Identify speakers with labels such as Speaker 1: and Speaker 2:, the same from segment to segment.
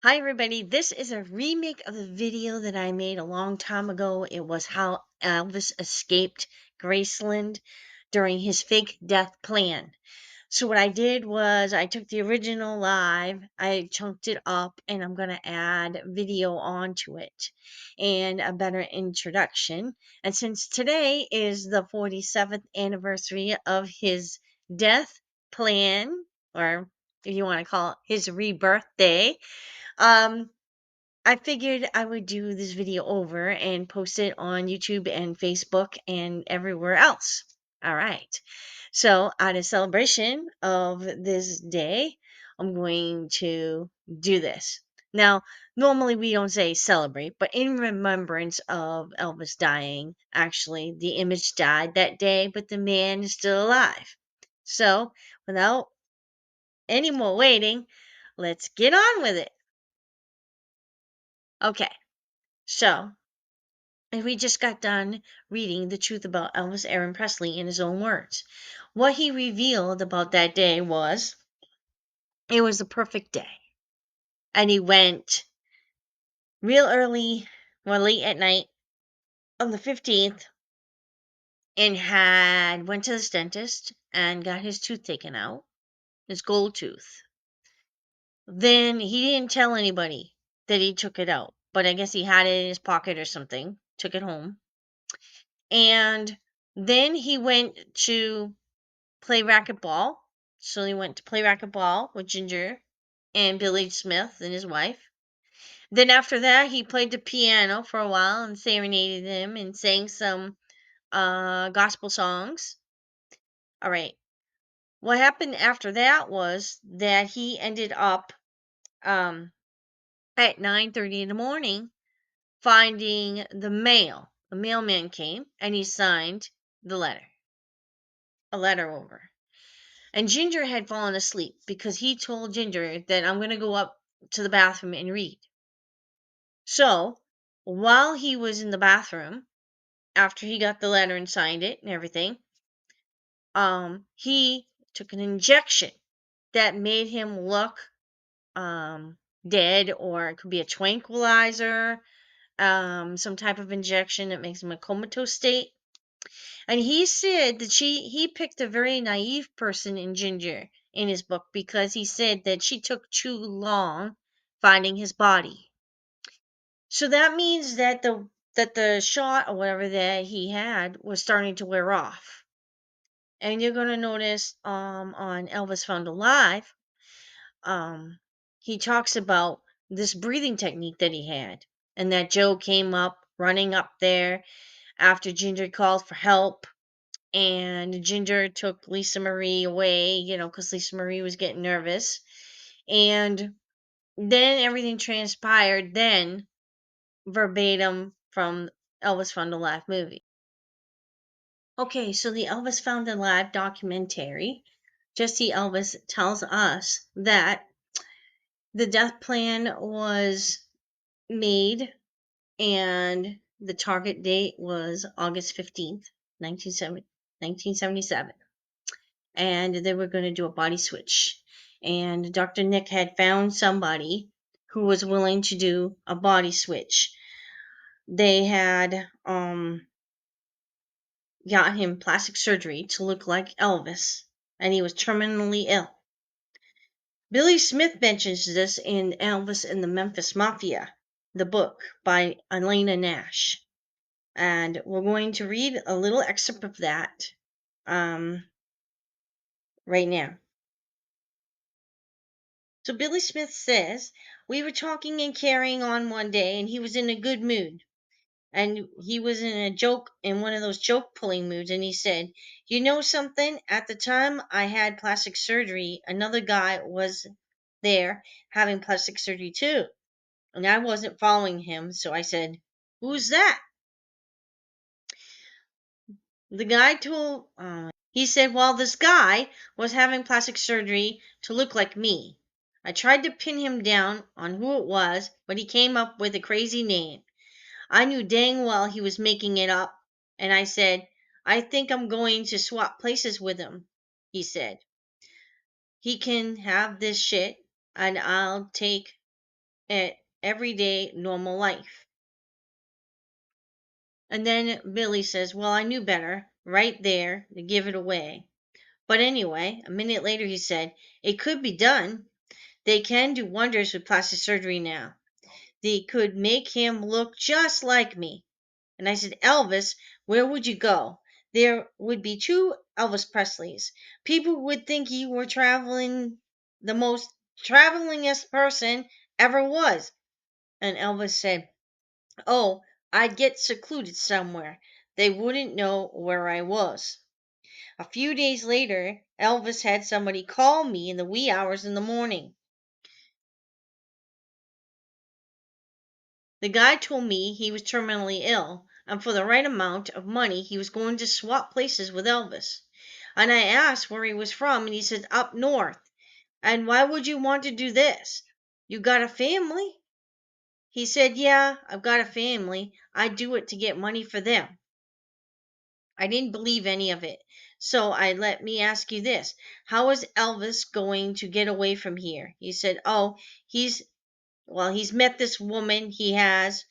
Speaker 1: Hi, everybody. This is a remake of a video that I made a long time ago. It was how Elvis escaped Graceland during his fake death plan. So, what I did was I took the original live, I chunked it up, and I'm going to add video onto it and a better introduction. And since today is the 47th anniversary of his death plan, or if you want to call it his rebirth day, um, I figured I would do this video over and post it on YouTube and Facebook and everywhere else. All right. So, out of celebration of this day, I'm going to do this. Now, normally we don't say celebrate, but in remembrance of Elvis dying, actually, the image died that day, but the man is still alive. So, without any more waiting, let's get on with it. Okay. So, and we just got done reading the truth about Elvis Aaron Presley in his own words. What he revealed about that day was it was a perfect day. And he went real early or late at night on the 15th and had went to the dentist and got his tooth taken out, his gold tooth. Then he didn't tell anybody that he took it out, but I guess he had it in his pocket or something, took it home. And then he went to play racquetball. So he went to play racquetball with Ginger and Billy Smith and his wife. Then after that, he played the piano for a while and serenaded them and sang some gospel songs. All right. What happened after that was that he ended up um, at 9:30 in the morning finding the mail. The mailman came and he signed the letter, a letter over. And Ginger had fallen asleep because he told Ginger that I'm going to go up to the bathroom and read. So, while he was in the bathroom, after he got the letter and signed it and everything, he took an injection that made him look dead, or it could be a tranquilizer, some type of injection that makes him a comatose state. And he said that he picked a very naive person in Ginger in his book because he said that she took too long finding his body. So that means that the shot or whatever that he had was starting to wear off. And you're gonna notice on Elvis Found Alive, he talks about this breathing technique that he had, and that Joe came up running up there after Ginger called for help, and Ginger took Lisa Marie away, because Lisa Marie was getting nervous. And then everything transpired then verbatim from Elvis Found Alive movie. Okay, so the Elvis Found Alive documentary, Jesse Elvis tells us that the death plan was made and the target date was August 15th, 1977. And they were going to do a body switch. And Dr. Nick had found somebody who was willing to do a body switch. They had got him plastic surgery to look like Elvis, and he was terminally ill. Billy Smith mentions this in Elvis and the Memphis Mafia, the book by Alana Nash. And we're going to read a little excerpt of that right now. So Billy Smith says, we were talking and carrying on one day, and he was in a good mood. And he was in one of those joke pulling moods, and he said, you know something? At the time I had plastic surgery, another guy was there having plastic surgery too. And I wasn't following him, so I said, who's that? The guy told, he said, well, this guy was having plastic surgery to look like me. I tried to pin him down on who it was, but he came up with a crazy name. I knew dang well he was making it up, and I said, I think I'm going to swap places with him. He said, he can have this shit, and I'll take at everyday normal life. And then Billy says, "Well, I knew better right there to give it away." But anyway, a minute later he said, "It could be done. They can do wonders with plastic surgery now. They could make him look just like me." And I said, "Elvis, where would you go? There would be two Elvis Presleys. People would think you were traveling, the most travelingest person ever was." And Elvis said, "Oh, I'd get secluded somewhere. They wouldn't know where I was." A few days later, Elvis had somebody call me in the wee hours in the morning. The guy told me he was terminally ill, and for the right amount of money he was going to swap places with Elvis. And I asked where he was from, and he said, "Up north." "And why would you want to do this? You got a family?" He said, "Yeah, I've got a family. I do it to get money for them." I didn't believe any of it. So I let me ask you this. How is Elvis going to get away from here? He said, "Oh, he's he's met this woman he has.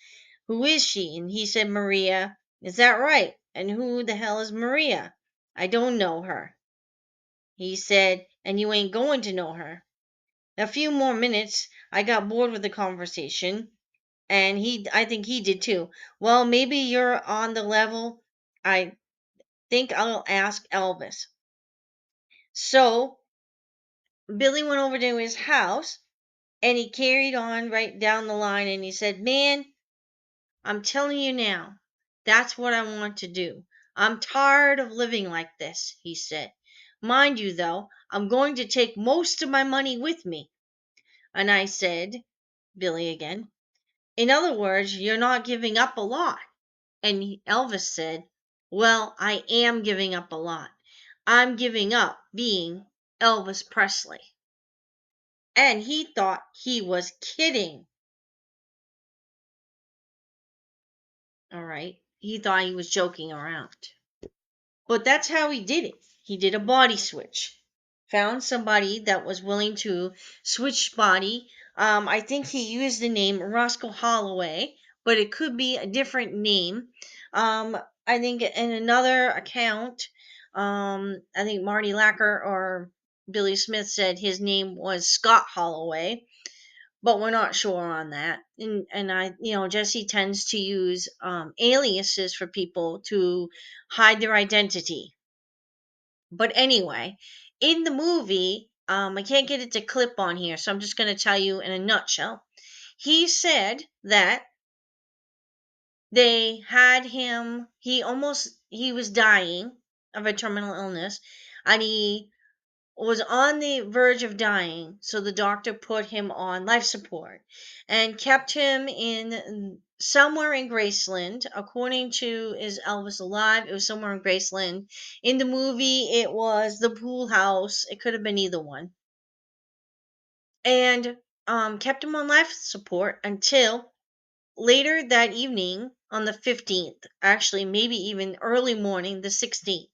Speaker 1: Who is she?" And he said, "Maria." "Is that right? And who the hell is Maria?" "I don't know her." He said, "And you ain't going to know her." A few more minutes, I got bored with the conversation, and I think he did too. "Well, maybe you're on the level. I think I'll ask Elvis." So Billy went over to his house, and he carried on right down the line, and he said, "Man, I'm telling you now, that's what I want to do. I'm tired of living like this," he said. "Mind you, though, I'm going to take most of my money with me." And I said, Billy again, "In other words, you're not giving up a lot." And Elvis said, "Well, I am giving up a lot. I'm giving up being Elvis Presley." And he thought he was kidding. All right. He thought he was joking around. But that's how he did it. He did a body switch. Found somebody that was willing to switch body. I think he used the name Roscoe Holloway, but it could be a different name. I think in another account, I think Marty Lacker or Billy Smith said his name was Scott Holloway, but we're not sure on that. And Jesse tends to use aliases for people to hide their identity. But anyway, in the movie, I can't get it to clip on here, so I'm just going to tell you in a nutshell. He said that they had him, he was dying of a terminal illness, and he was on the verge of dying, so the doctor put him on life support and kept him in somewhere in Graceland. According to Is Elvis Alive, it was somewhere in Graceland. In the movie, it was the pool house. It could have been either one. And kept him on life support until later that evening on the 15th, actually, maybe even early morning, the 16th.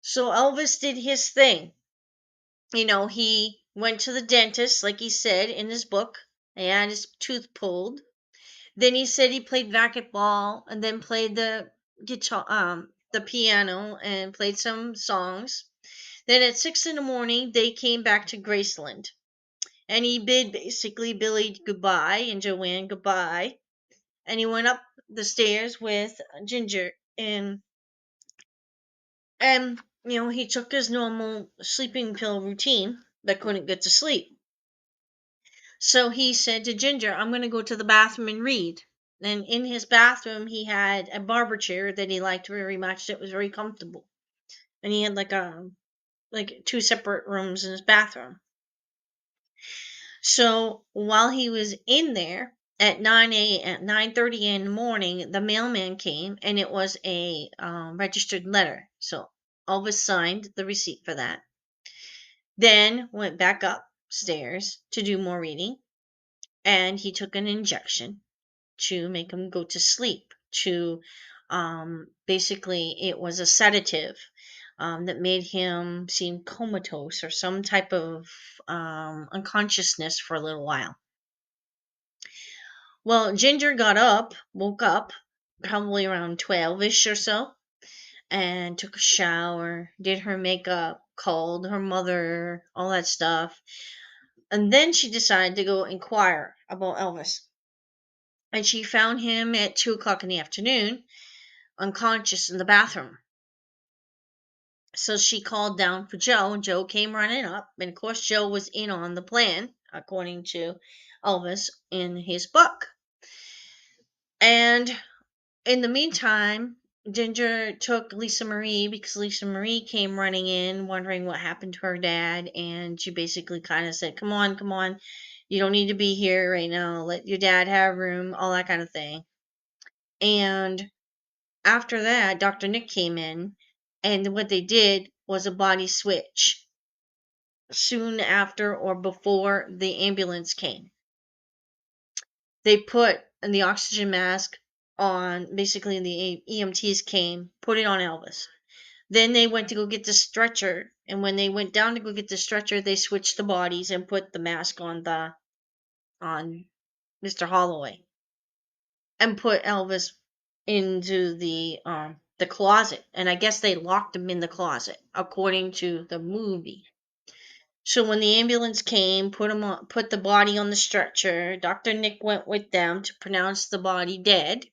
Speaker 1: So Elvis did his thing. He went to the dentist, like he said in his book. He had his tooth pulled. Then he said he played racquetball and then played the guitar, the piano, and played some songs. Then at 6 in the morning, they came back to Graceland, and he bid basically Billy goodbye and Joanne goodbye, and he went up the stairs with Ginger, and he took his normal sleeping pill routine but couldn't get to sleep. So he said to Ginger, "I'm going to go to the bathroom and read." And in his bathroom, he had a barber chair that he liked very much. It was very comfortable. And he had like two separate rooms in his bathroom. So while he was in there at 9:30 in the morning, the mailman came, and it was a registered letter. So Elvis signed the receipt for that. Then went back upstairs to do more reading, and he took an injection to make him go to sleep. To basically, it was a sedative. that made him seem comatose or some type of unconsciousness for a little while. Well, Ginger woke up, probably around 12ish or so, and took a shower, did her makeup, called her mother, all that stuff. And then she decided to go inquire about Elvis. And she found him at 2 o'clock in the afternoon, unconscious in the bathroom. So she called down for Joe, and Joe came running up. And of course, Joe was in on the plan, according to Elvis in his book. And in the meantime, Ginger took Lisa Marie because Lisa Marie came running in wondering what happened to her dad. And she basically kind of said, come on, come on. You don't need to be here right now. Let your dad have room, all that kind of thing. And after that, Dr. Nick came in, and what they did was a body switch soon after or before the ambulance came. They put the oxygen mask on, basically, the EMTs came, put it on Elvis. Then they went to go get the stretcher, and when they went down to go get the stretcher, they switched the bodies and put the mask on Mr. Holloway and put Elvis into the closet. And I guess they locked him in the closet, according to the movie. So when the ambulance came, put the body on the stretcher. Dr. Nick went with them to pronounce the body dead.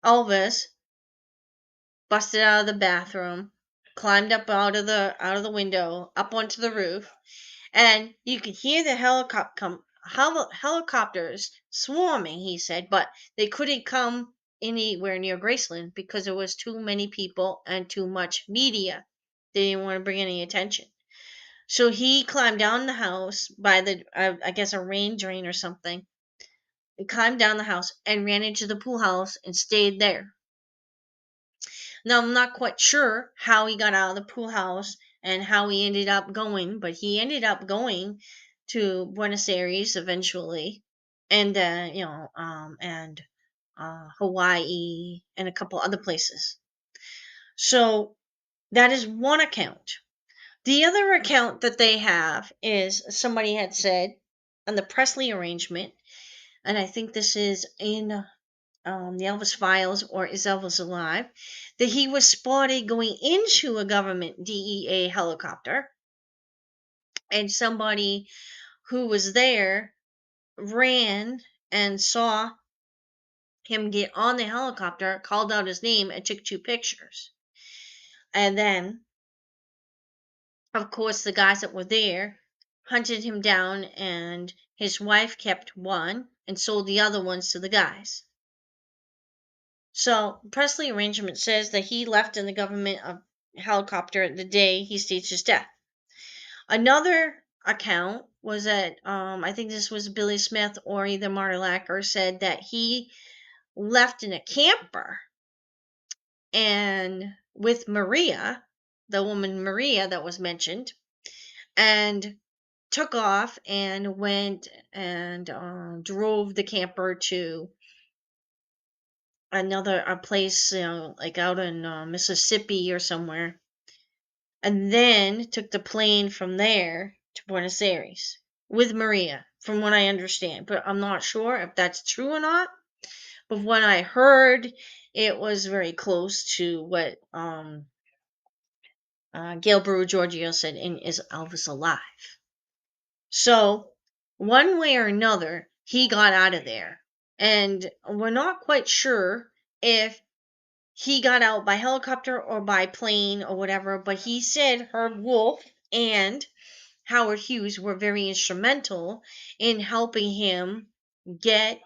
Speaker 1: Elvis busted out of the bathroom, climbed up out of the window, up onto the roof, and you could hear the helicopters swarming, he said, but they couldn't come anywhere near Graceland because there was too many people and too much media. They didn't want to bring any attention. So he climbed down the house by I guess, a rain drain or something. He climbed down the house and ran into the pool house and stayed there. Now, I'm not quite sure how he got out of the pool house and how he ended up going, but he ended up going to Buenos Aires eventually, and Hawaii and a couple other places. So that is one account. The other account that they have is somebody had said on the Presley arrangement, and I think this is in the Elvis Files or Is Elvis Alive, that he was spotted going into a government DEA helicopter, and somebody who was there ran and saw him get on the helicopter, called out his name, and took 2 pictures. And then, of course, the guys that were there hunted him down, and his wife kept one and sold the other ones to the guys. So, Presley arrangement says that he left in the government helicopter the day he staged his death. Another account was that, I think this was Billy Smith or either Marty Lacker, said that he left in a camper and with Maria, the woman Maria that was mentioned, and took off and went and drove the camper to a place, like out in Mississippi or somewhere, and then took the plane from there to Buenos Aires with Maria, from what I understand. But I'm not sure if that's true or not. But when I heard, it was very close to what Gail Brewer Giorgio said in Is Elvis Alive? So, one way or another, he got out of there. And we're not quite sure if he got out by helicopter or by plane or whatever, but he said Herb Wolf and Howard Hughes were very instrumental in helping him get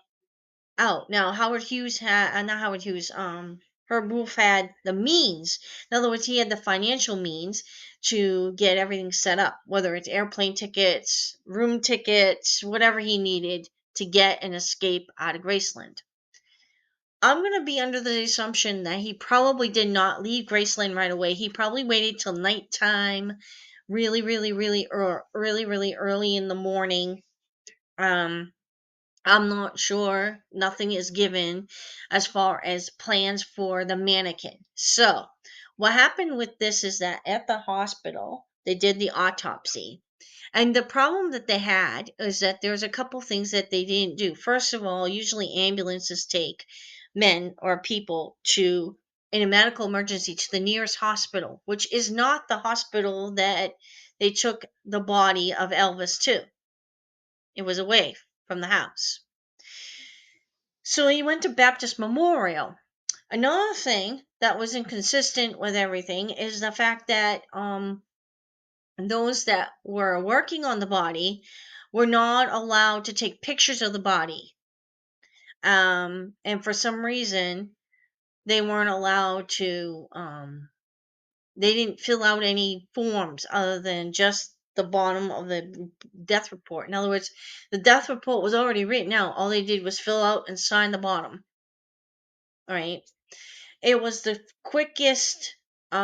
Speaker 1: out. Now, not Howard Hughes, Herb Wolf had the means. In other words, he had the financial means to get everything set up, whether it's airplane tickets, room tickets, whatever he needed to get an escape out of Graceland. I'm going to be under the assumption that he probably did not leave Graceland right away. He probably waited till nighttime, really, really, really, really, really early in the morning. I'm not sure. Nothing is given as far as plans for the mannequin. So, What happened with this is that at the hospital, they did the autopsy. And the problem that they had is that there's a couple things that they didn't do. First of all, usually ambulances take men or people to, in a medical emergency, to the nearest hospital, which is not the hospital that they took the body of Elvis to. It was away from the house. So he went to Baptist Memorial. Another thing that was inconsistent with everything is the fact that those that were working on the body were not allowed to take pictures of the body. And for some reason, they weren't allowed to, they didn't fill out any forms other than just the bottom of the death report. In other words, the death report was already written out. All they did was fill out and sign the bottom. All right. It was the quickest, you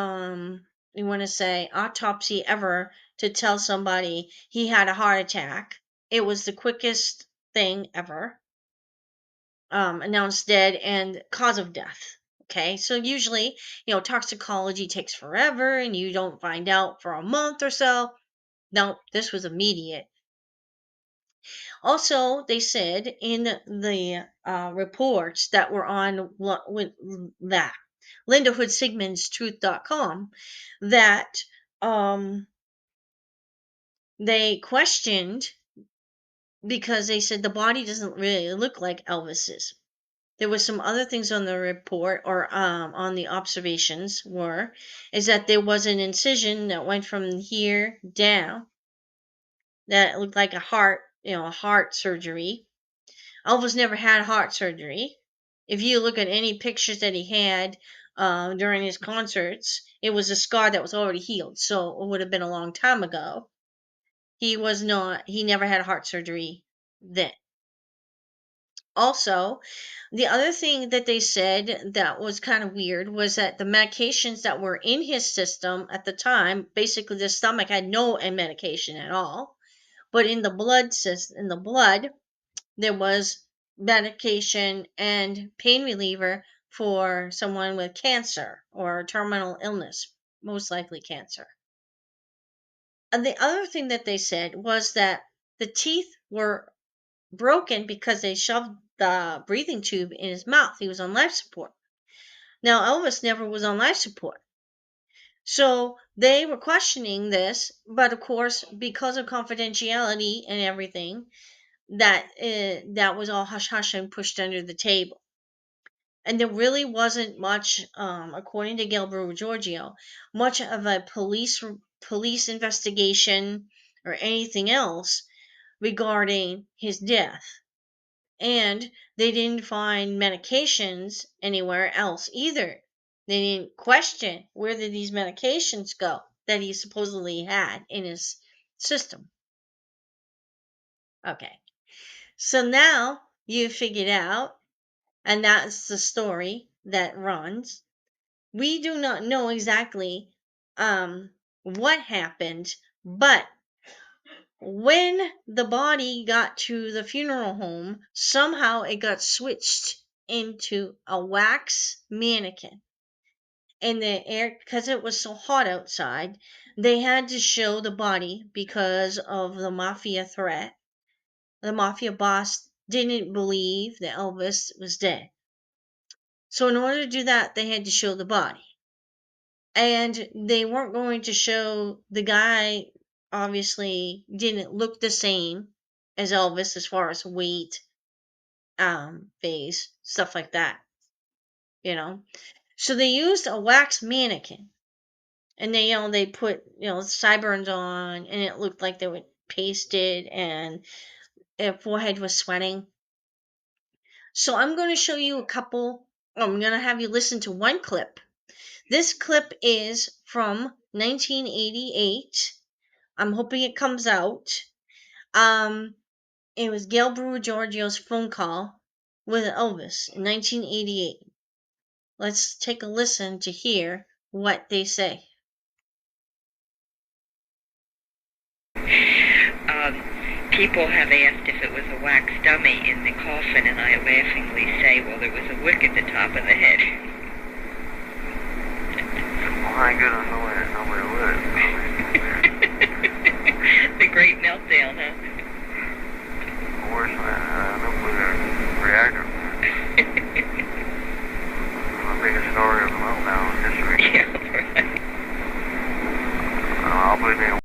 Speaker 1: want to say, autopsy ever to tell somebody he had a heart attack. It was the quickest thing ever, announced dead and cause of death. Okay, so usually, toxicology takes forever and you don't find out for a month or so. No, this was immediate. Also, they said in the reports that were on that Linda Hood Sigmund's Truth.com that they questioned because they said the body doesn't really look like Elvis's. There was some other things on the report or on the observations is that there was an incision that went from here down that looked like a heart surgery. Elvis never had heart surgery. If you look at any pictures that he had during his concerts, it was a scar that was already healed, so it would have been a long time ago. He never had heart surgery then. Also, the other thing that they said that was kind of weird was that the medications that were in his system at the time, basically the stomach had no medication at all, but in the blood there was medication and pain reliever for someone with cancer or terminal illness, most likely cancer. And the other thing that they said was that the teeth were broken because they shoved the breathing tube in his mouth. He was on life support. Now, Elvis never was on life support. So they were questioning this, but of course, because of confidentiality and everything, that was all hush hush and pushed under the table. And there really wasn't much, according to Gail Brewer Giorgio, much of a police investigation or anything else regarding his death. And they didn't find medications anywhere else either. They didn't question where did these medications go that he supposedly had in his system. Okay. So now you figured out, and that's the story that runs. We do not know exactly what happened, but when the body got to the funeral home, somehow it got switched into a wax mannequin. And the air, because it was so hot outside, they had to show the body because of the Mafia threat. The Mafia boss didn't believe that Elvis was dead. So in order to do that, they had to show the body. And they weren't going to show the guy, obviously, didn't look the same as Elvis as far as weight, face, stuff like that. So they used a wax mannequin. And they put, sideburns on, and it looked like they were pasted, and their forehead was sweating. So I'm going to show you a couple. I'm going to have you listen to one clip. This clip is from 1988. I'm hoping it comes out. It was Gail Brewer Giorgio's phone call with Elvis in 1988. Let's take a listen to hear what they say.
Speaker 2: People have asked if it was a wax dummy in the coffin, and I laughingly say, well, there was a wick at the top of the head. great meltdown, huh?
Speaker 3: Worse than a nuclear reactor. The biggest story of the meltdown in history.
Speaker 2: Yeah, right.
Speaker 3: I'll believe me.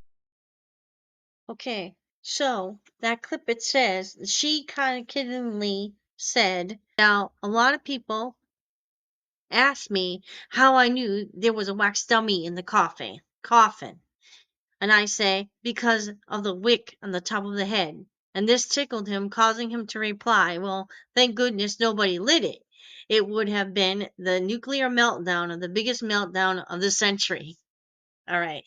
Speaker 1: Okay, so that clip, it says, she kind of kiddingly said, now a lot of people asked me how I knew there was a wax dummy in the coffin. And I say, because of the wick on the top of the head. And this tickled him, causing him to reply, well, thank goodness nobody lit it. It would have been the nuclear meltdown, of the biggest meltdown of the century. All right.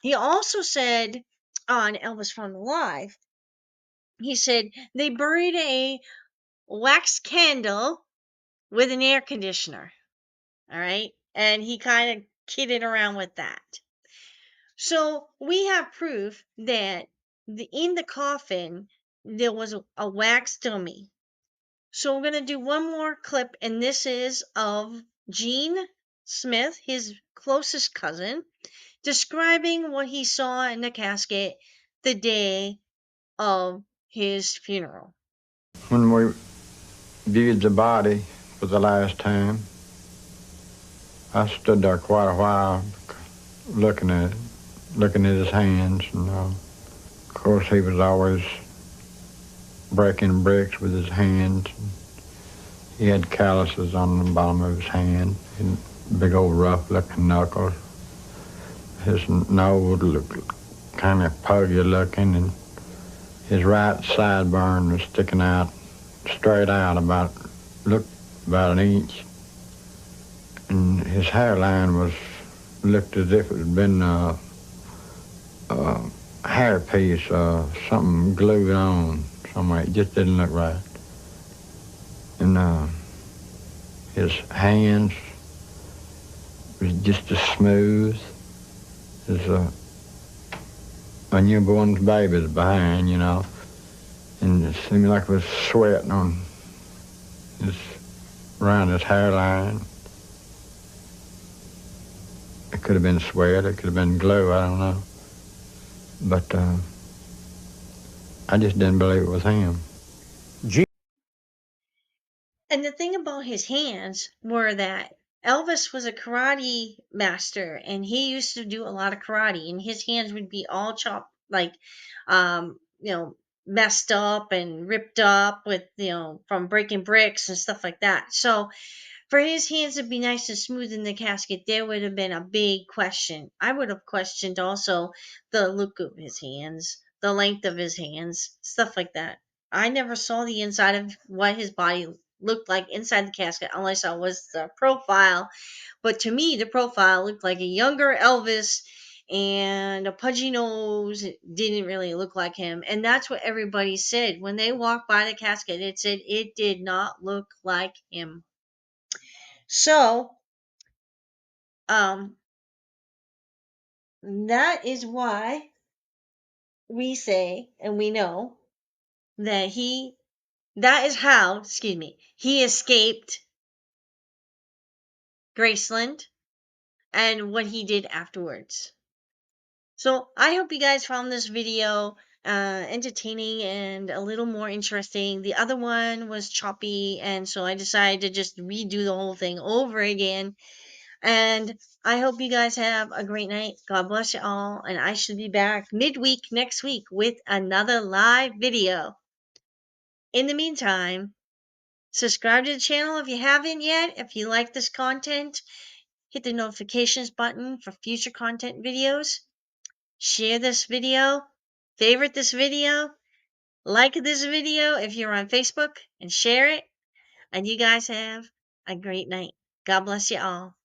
Speaker 1: He also said on Elvis from the Live, he said they buried a wax candle with an air conditioner. All right. And he kind of kidded around with that. So we have proof that in the coffin there was a wax dummy. So we're going to do one more clip, and this is of Gene Smith, his closest cousin, describing what he saw in the casket the day of his funeral.
Speaker 4: When we viewed the body for the last time, I stood there quite a while looking at his hands. And of course, he was always breaking bricks with his hands. He had calluses on the bottom of his hand, and big old rough-looking knuckles. His nose looked kind of puggy looking, and his right sideburn was sticking out straight out looked about an inch. And his hairline looked as if it had been a hairpiece, something glued on somewhere. It just didn't look right. And his hands was just as smooth as a newborn's baby's behind, you know. And it seemed like it was sweating around his hairline. It could have been sweat, it could have been glue, I don't know. But I just didn't believe it was him.
Speaker 1: And the thing about his hands were that Elvis was a karate master, and he used to do a lot of karate, and his hands would be all chopped, like, messed up and ripped up with, from breaking bricks and stuff like that. So for his hands to be nice and smooth in the casket, there would have been a big question. I would have questioned also the look of his hands, the length of his hands, stuff like that. I never saw the inside of what his body looked like inside the casket. All I saw was the profile. But to me, the profile looked like a younger Elvis, and a pudgy nose. It didn't really look like him. And that's what everybody said. When they walked by the casket, it said it did not look like him. So, um, that is why we say, and we know that that is how, he escaped Graceland and what he did afterwards. So I hope you guys found this video entertaining and a little more interesting. The other one was choppy, and so I decided to just redo the whole thing over again. And I hope you guys have a great night. God bless you all. And I should be back midweek next week with another live video. In the meantime, subscribe to the channel if you haven't yet. If you like this content, hit the notifications button for future content videos. Share this video. Favorite this video. Like this video if you're on Facebook, and share it. And you guys have a great night. God bless you all.